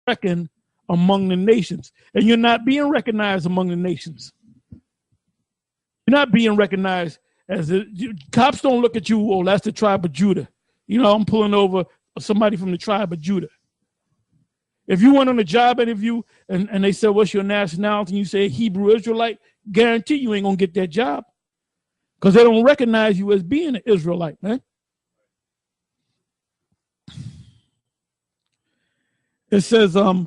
reckoned among the nations. And you're not being recognized among the nations. You're not being recognized as cops don't look at you, oh, that's the tribe of Judah. You know, I'm pulling over somebody from the tribe of Judah. If you went on a job interview and they said, what's your nationality? And you say Hebrew Israelite, guarantee you ain't going to get that job because they don't recognize you as being an Israelite, man. It says, who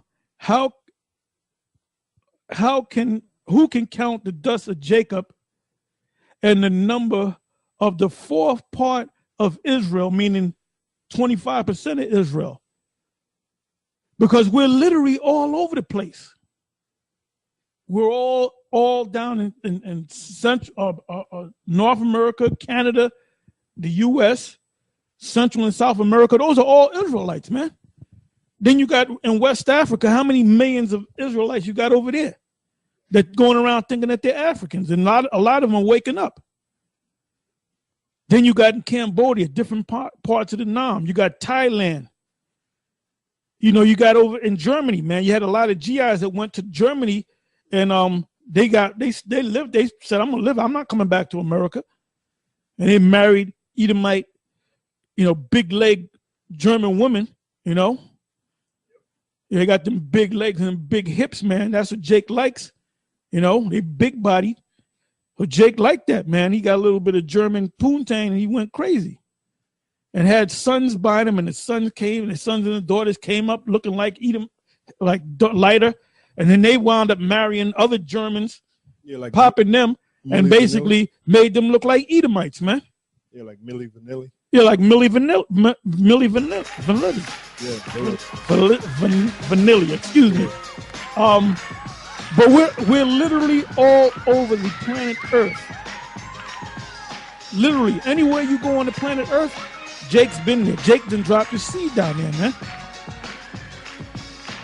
can count the dust of Jacob and the number of the fourth part of Israel, meaning 25% of Israel? Because we're literally all over the place. We're all down in Central, North America, Canada, the U.S., Central and South America. Those are all Israelites, man. Then you got in West Africa, how many millions of Israelites you got over there that going around thinking that they're Africans, and a lot of them are waking up. Then you got in Cambodia, different parts of the Nam. You got Thailand. You know, you got over in Germany, man. You had a lot of GIs that went to Germany, and they said, I'm gonna live. I'm not coming back to America. And they married Edomite, big leg German women. They got them big legs and big hips, man. That's what Jake likes. They big bodied. But Jake liked that, man. He got a little bit of German poontang and he went crazy. And had sons by him, and the sons and the daughters came up looking like Edom, like lighter. And then they wound up marrying other Germans, popping them, and basically made them look like Edomites, man. Yeah, like Milli Vanilli. Yeah, like Milli Vanilli. Yeah, Vanilli, excuse me. But we're literally all over the planet Earth. Literally, anywhere you go on the planet Earth, Jake's been there. Jake done dropped his seed down there, man.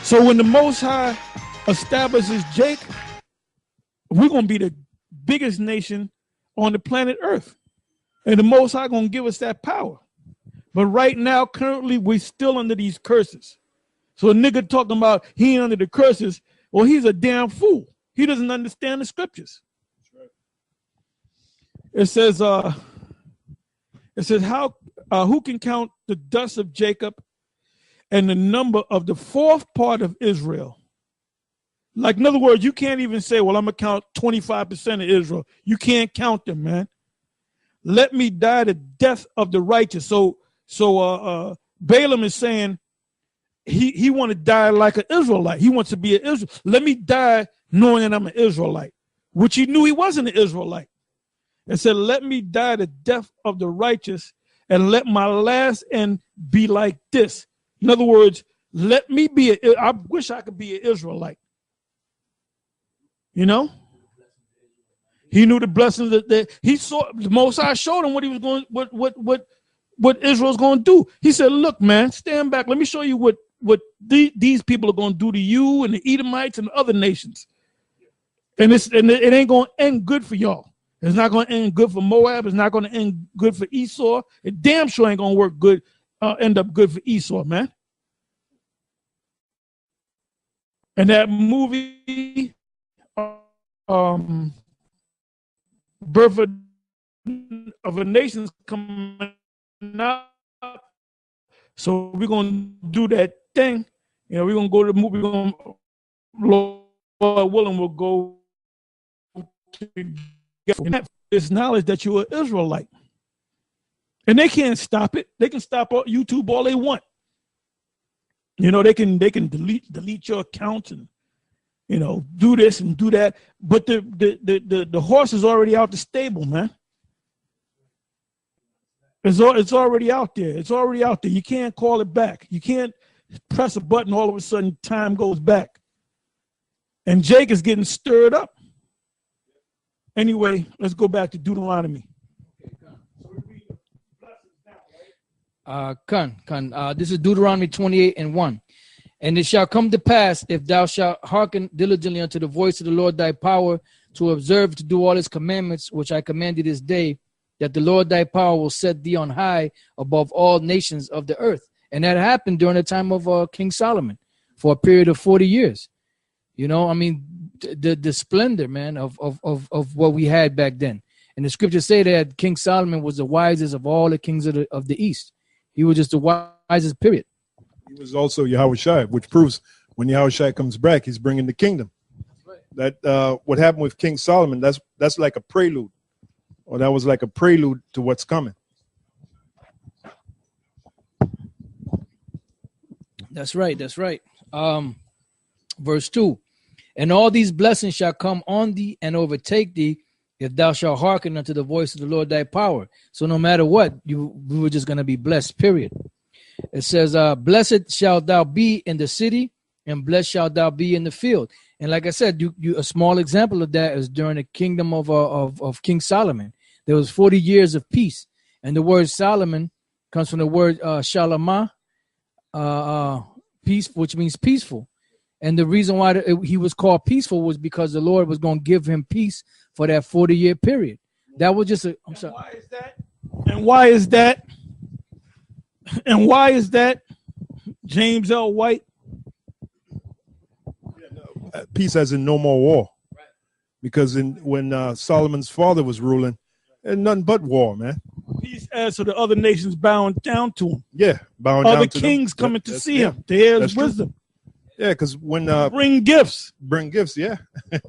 So when the Most High establishes Jake, we're going to be the biggest nation on the planet Earth. And the Most High going to give us that power. But right now, currently, we're still under these curses. So a nigga talking about he ain't under the curses, well, he's a damn fool. He doesn't understand the scriptures. That's right. It says, who can count the dust of Jacob and the number of the fourth part of Israel? Like, in other words, you can't even say, well, I'm going to count 25% of Israel. You can't count them, man. Let me die the death of the righteous. So Balaam is saying he want to die like an Israelite. He wants to be an Israelite. Let me die knowing that I'm an Israelite, which he knew he wasn't an Israelite. And said, let me die the death of the righteous and let my last end be like this. In other words, let me be I wish I could be an Israelite. He knew the blessings that he saw. The Most High showed him what he was going, what Israel's going to do. He said, look, man, stand back. Let me show you what these people are going to do to you and the Edomites and the other nations. And it ain't going to end good for y'all. It's not going to end good for Moab. It's not going to end good for Esau. It damn sure ain't going to work good, end up good for Esau, man. And that movie, Birth of a Nation, is coming out. So we're going to do that thing. We're going to go to the movie. Lord willing, we'll go to this knowledge that you're an Israelite. And they can't stop it. They can stop YouTube all they want. They can delete your account and do this and do that. But the horse is already out the stable, man. It's already out there. It's already out there. You can't call it back. You can't press a button, all of a sudden time goes back. And Jake is getting stirred up. Anyway, let's go back to Deuteronomy. This is Deuteronomy 28:1. And it shall come to pass, if thou shalt hearken diligently unto the voice of the Lord thy power, to observe to do all his commandments, which I command thee this day, that the Lord thy power will set thee on high above all nations of the earth. And that happened during the time of King Solomon. for a period of 40 years. You know, I mean, the splendor, man, of what we had back then. And the scriptures say that King Solomon was the wisest of all the kings of the East. He was just the wisest, period. He was also Yahushua, which proves when Yahushua comes back, he's bringing the kingdom. Right. That what happened with King Solomon, that's like a prelude, or that was like a prelude to what's coming. That's right. That's right. Verse 2. And all these blessings shall come on thee and overtake thee if thou shalt hearken unto the voice of the Lord thy power. So no matter what, we were just going to be blessed, period. It says, blessed shalt thou be in the city, and blessed shalt thou be in the field. And like I said, you a small example of that is during the kingdom of King Solomon. There was 40 years of peace. And the word Solomon comes from the word shalama, peace, which means peaceful. And the reason why he was called peaceful was because the Lord was going to give him peace for that 40-year period. That was just I'm sorry. Why is that? And why is that? And why is that? James L. White. Peace as in no more war. Right. Because when Solomon's father was ruling, and nothing but war, man. Peace as to the other nations bowing down to him. Yeah, bowing other down to kings them. coming to see him, to hear his wisdom. True. Yeah, because when bring gifts, yeah,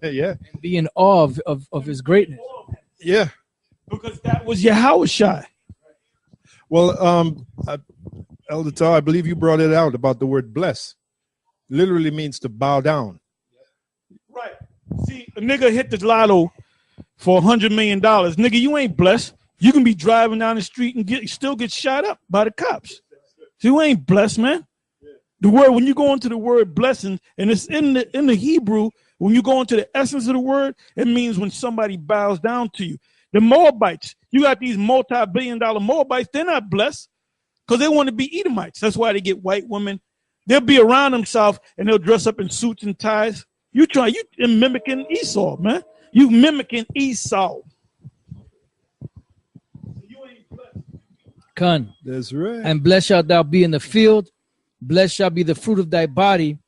yeah, and be in awe of his greatness. Yeah, because that was Yahushua. Well, Elder Tal, I believe you brought it out about the word bless. Literally means to bow down. Right. See, a nigga hit the lotto for $100 million. Nigga, you ain't blessed. You can be driving down the street and still get shot up by the cops. So you ain't blessed, man. The word, when you go into the word blessing, and it's in the Hebrew, when you go into the essence of the word, it means when somebody bows down to you. The Moabites, you got these multi-billion-dollar Moabites, they're not blessed because they want to be Edomites. That's why they get white women. They'll be around themselves and they'll dress up in suits and ties. You mimicking Esau, man. You mimicking Esau. You ain't blessed. Con. That's right. And blessed shalt thou be in the field. Blessed shall be the fruit of thy body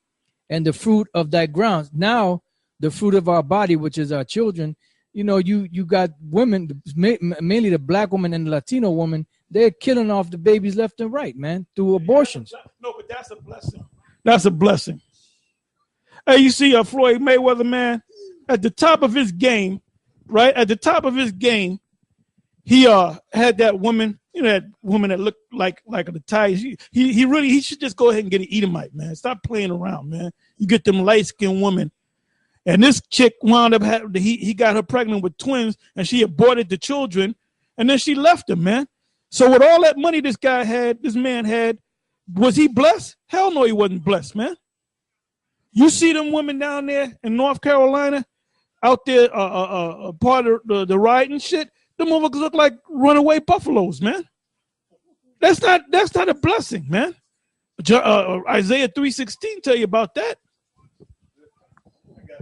and the fruit of thy grounds. Now, the fruit of our body, which is our children, you know, you got women, mainly the black woman and the Latino woman, they're killing off the babies left and right, man, through abortions. No, but that's a blessing. That's a blessing. Hey, you see Floyd Mayweather, man, at the top of his game, right? At the top of his game, he had that woman, you know, that woman that looked like the ties. He should just go ahead and get an Edomite, man. Stop playing around, man. You get them light-skinned women. And this chick wound up he got her pregnant with twins, and she aborted the children, and then she left him, man. So with all that money this man had, was he blessed? Hell no, he wasn't blessed, man. You see them women down there in North Carolina, out there, part of the riot and shit. The motherfuckers look like runaway buffaloes, man. That's not a blessing, man. Isaiah 3:16 tell you about that.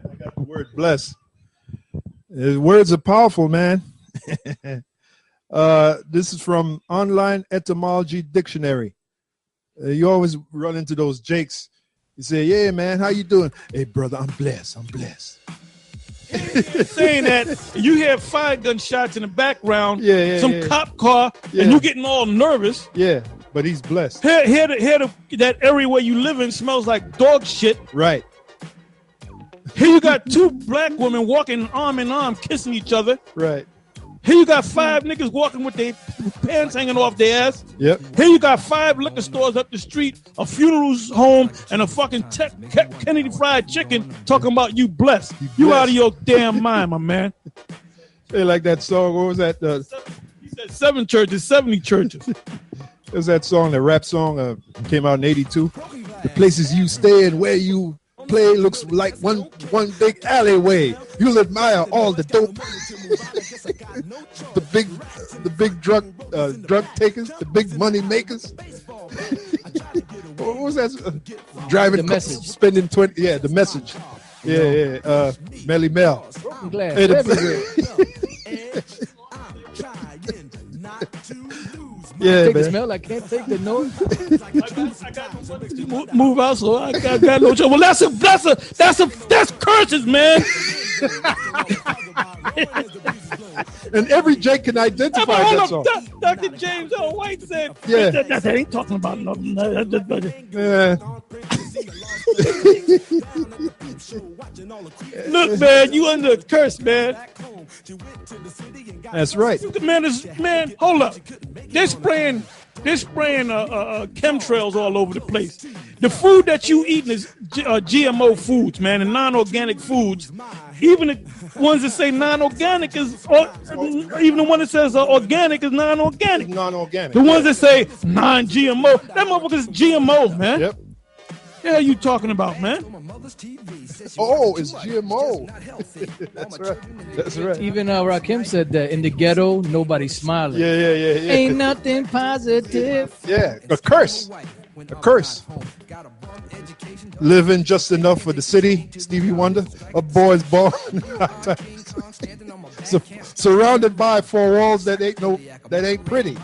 I got the word bless. His words are powerful, man. This is from Online Etymology Dictionary. You always run into those jakes. You say, yeah, man, how you doing? Hey, brother, I'm blessed. I'm blessed. Saying that, you hear 5 gunshots in the background, cop car, and you getting all nervous. Yeah, but he's blessed. That area where you live in smells like dog shit. Right. Here you got 2 black women walking arm in arm, kissing each other. Right. Here you got 5 niggas walking with their pants hanging off their ass. Yep. Here you got 5 liquor stores up the street, a funeral home, and a fucking Kennedy Fried Chicken talking about you blessed. You out of your damn mind, my man. Hey, like that song. What was that? He said 7 churches, 70 churches. It was that song, that rap song, came out in 82. The places you stay and where you play looks like one big alleyway. You'll admire all the dope, the big drug takers, the big money makers. What was that? Driving, the message, spending 20. Yeah, the message. Yeah. Melly Mel. I'm glad. Yeah, Take the man. smell. I can't take the noise. I got move out, so I got no trouble. Well, that's curses, man. And every Jake can identify that song. Dr. James O. White said, Yeah. that ain't talking about nothing. Yeah. Look, man, you under a curse, man. That's right. Man, hold up. They're spraying chemtrails all over the place. The food that you eating is GMO foods, man, and non-organic foods. Even the ones that say non-organic is, even the one that says organic is non-organic. Non-organic. The ones that say non-GMO, that motherfucker is GMO, man. Yep. What the hell you talking about, man? Oh, it's GMO. That's right. That's right. Even Rakim said that in the ghetto, nobody's smiling. Yeah. Ain't nothing positive. Yeah, a curse. A curse. Living just enough for the city, Stevie Wonder. A boy's born. Surrounded by four walls that ain't pretty.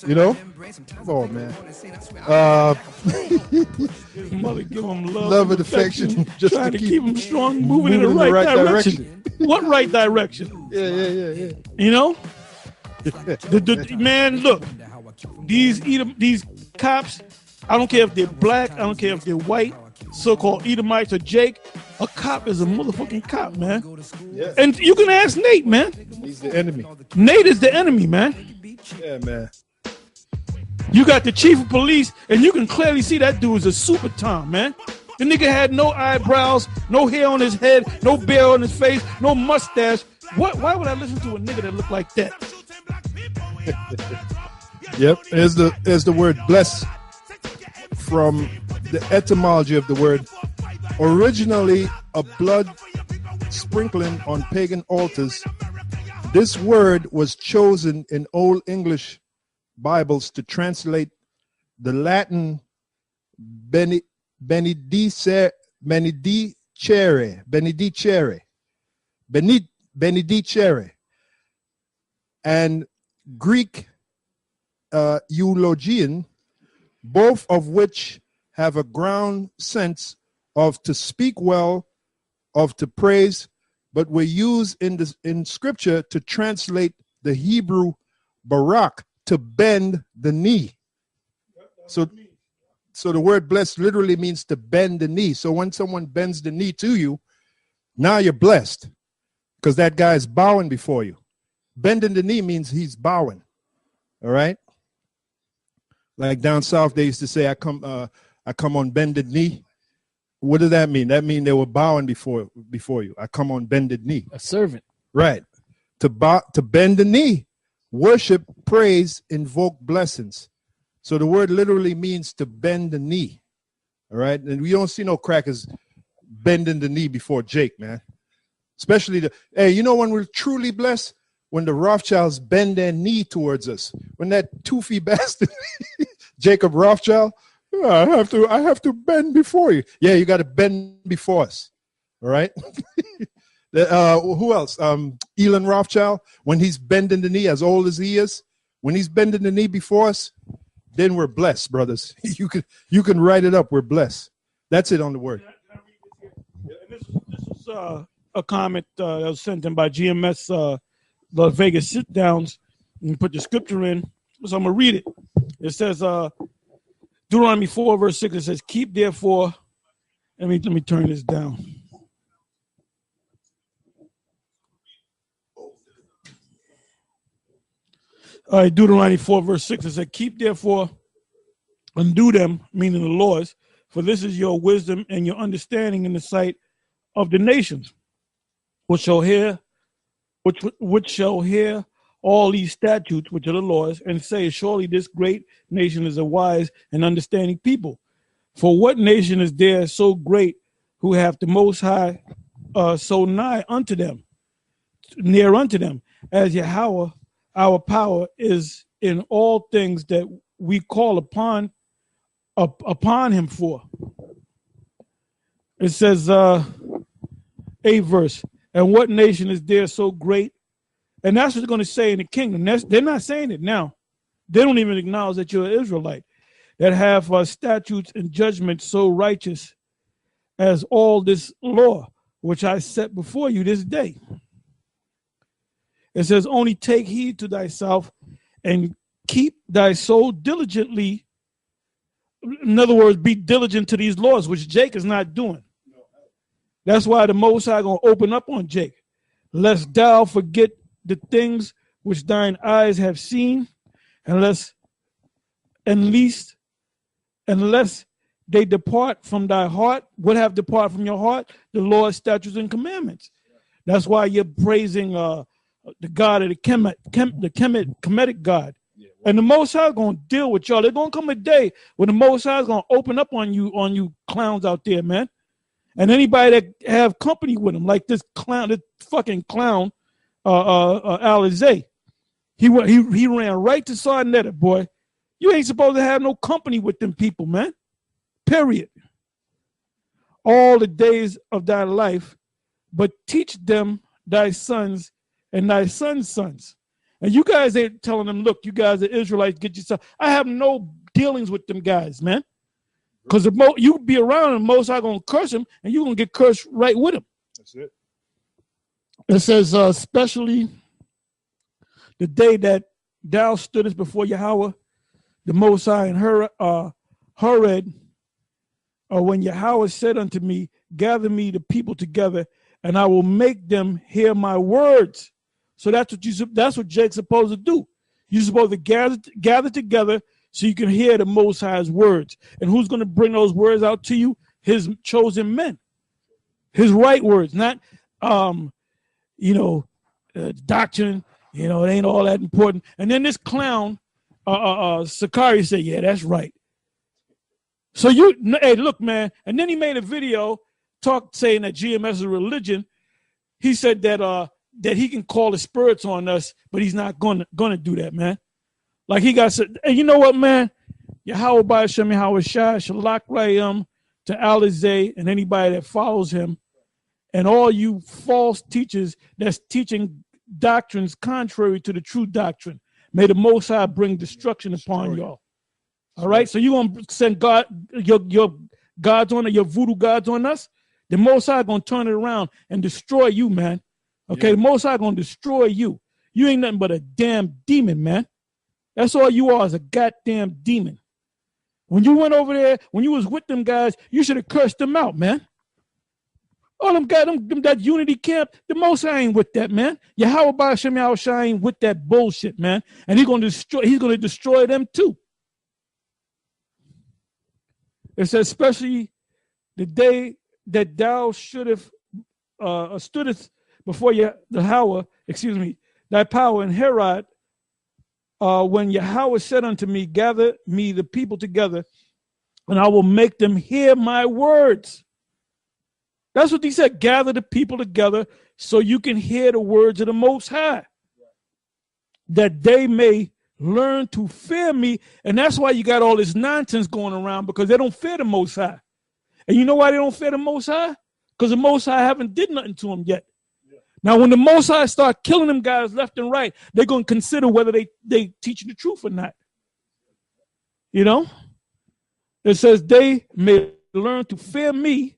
You know? Oh man. Mother give him love and affection. Just trying to keep him strong, moving in the right direction. What right direction? Yeah. You know? Man, look. These cops, I don't care if they're black, I don't care if they're white, so-called Edomites or Jake. A cop is a motherfucking cop, man. Yeah. And you can ask Nate, man. He's the enemy. Nate is the enemy, man. Yeah, man. You got the chief of police, and you can clearly see that dude is a super Tom, man. The nigga had no eyebrows, no hair on his head, no beard on his face, no mustache. Why would I listen to a nigga that look like that? Yep. There's the word bless from the etymology of the word. Originally a blood sprinkling on pagan altars, this word was chosen in Old English Bibles to translate the Latin benedicere, and Greek eulogian, both of which have a ground sense of to speak well, of to praise, but were used in scripture to translate the Hebrew barak, to bend the knee. So the word blessed literally means to bend the knee. So when someone bends the knee to you, now you're blessed because that guy is bowing before you. Bending the knee means he's bowing. All right. Like down south, they used to say, I come on bended knee. What does that mean? That means they were bowing before you. I come on bended knee. A servant. Right. To bend the knee. Worship, praise, invoke blessings. So the word literally means to bend the knee. All right. And we don't see no crackers bending the knee before Jake, man. Especially hey, you know when we're truly blessed? When the Rothschilds bend their knee towards us. When that toothy bastard, Jacob Rothschild, I have to bend before you. Yeah, you got to bend before us. All right. Who else? Elon Rothschild, when he's bending the knee, as old as he is, when he's bending the knee before us, then we're blessed, brothers. You can write it up. We're blessed. That's it on the word. This is a comment that was sent in by GMS Las Vegas sit downs, and put the scripture in. So I'm gonna read it. It says Deuteronomy 4 verse 6. It says, "Keep therefore." Let me turn this down. All right, Deuteronomy 4 verse 6. It said, "Keep therefore and do them," meaning the laws, "for this is your wisdom and your understanding in the sight of the nations, which shall hear all these statutes, which are the laws, and say, surely this great nation is a wise and understanding people. For what nation is there so great who have the Most High so near unto them, as Yahweh, our power is in all things that we call upon him for." It says, 8th verse, "And what nation is there so great?" And that's what they're going to say in the kingdom. They're not saying it now. They don't even acknowledge that you're an Israelite, that have statutes and judgments so righteous as all this law, which I set before you this day. It says, only take heed to thyself and keep thy soul diligently. In other words, be diligent to these laws, which Jake is not doing. That's why the Most High going to open up on Jake. Lest thou forget the things which thine eyes have seen, unless they depart from thy heart. What have departed from your heart? The Lord's statutes and commandments. That's why you're praising the God of the Kemetic God. And the Most High is going to deal with y'all. There's going to come a day when the Most High is going to open up on you clowns out there, man. And anybody that have company with him, like this fucking clown, Alizé. He ran right to Sarnetta, boy. You ain't supposed to have no company with them people, man. Period. All the days of thy life, but teach them thy sons and thy sons' sons. And you guys ain't telling them, look, you guys are Israelites, get yourself. I have no dealings with them guys, man. Because you be around them, Most High gonna curse him, and you're gonna get cursed right with him. That's it. It says, especially the day that thou stoodest before Yahweh, the Most High, and Horeb, when Yahweh said unto me, gather me the people together, and I will make them hear my words. So that's what Jake's supposed to do. You're supposed to gather together so you can hear the Most High's words. And who's going to bring those words out to you? His chosen men. His right words, not doctrine. It ain't all that important. And then this clown, Sakari, said, yeah, that's right. So hey, look, man. And then he made a video saying that GMS is a religion. He said that he can call the spirits on us, but he's not gonna do that, man. Like he got said, hey, you know what, man? Yahweh Ba'ashem Yahweh Shai Shalak Rayam to Alizé and anybody that follows him, and all you false teachers that's teaching doctrines contrary to the true doctrine. May the Most High bring destruction upon y'all. All right, so you gonna send your gods on your voodoo gods on us? The Most High gonna turn it around and destroy you, man. Okay, The Most High gonna destroy you. You ain't nothing but a damn demon, man. That's all you are, is a goddamn demon. When you went over there, when you was with them guys, you should have cursed them out, man. All them guys, that unity camp, the Most High ain't with that, man. Yahweh Ba'ashem Yahweh Shai ain't with that bullshit, man. And he's gonna destroy them too. It says, especially the day that thou stoodest before thy power in Herod, when Yahweh said unto me, gather me the people together, and I will make them hear my words. That's what he said, gather the people together so you can hear the words of the Most High, that they may learn to fear me. And that's why you got all this nonsense going around, because they don't fear the Most High. And you know why they don't fear the Most High? Because the Most High haven't did nothing to them yet. Now, when the Most High start killing them guys left and right, they're going to consider whether they teach the truth or not. It says they may learn to fear me.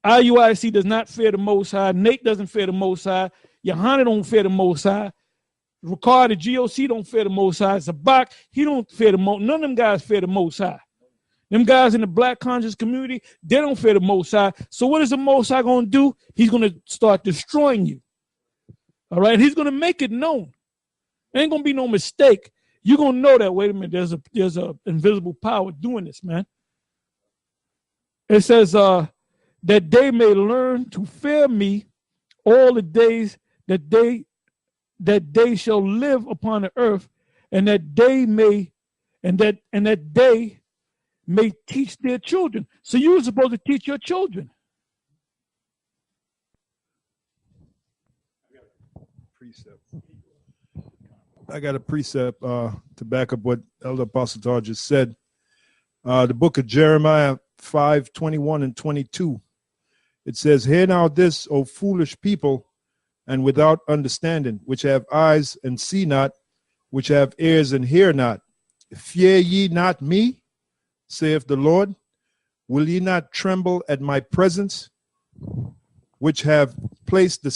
IUIC does not fear the Most High. Nate doesn't fear the Most High. Johanna don't fear the Most High. Ricard, the GOC don't fear the Most High. Zabak, he don't fear the Most High. None of them guys fear the Most High. Them guys in the black conscious community, they don't fear the Most High. So what is the Most High going to do? He's going to start destroying you. All right? He's going to make it known. There ain't going to be no mistake. You're going to know that, wait a minute, there's a invisible power doing this, man. It says that they may learn to fear me all the days that they shall live upon the earth, and that they may teach their children. So you were supposed to teach your children. I got a precept to back up what Elder Apostle Tar just said. The book of Jeremiah 5:21 and 22. It says, hear now this, O foolish people, and without understanding, which have eyes and see not, which have ears and hear not, Fear ye not me, saith the Lord. Will ye not tremble at my presence, which have placed the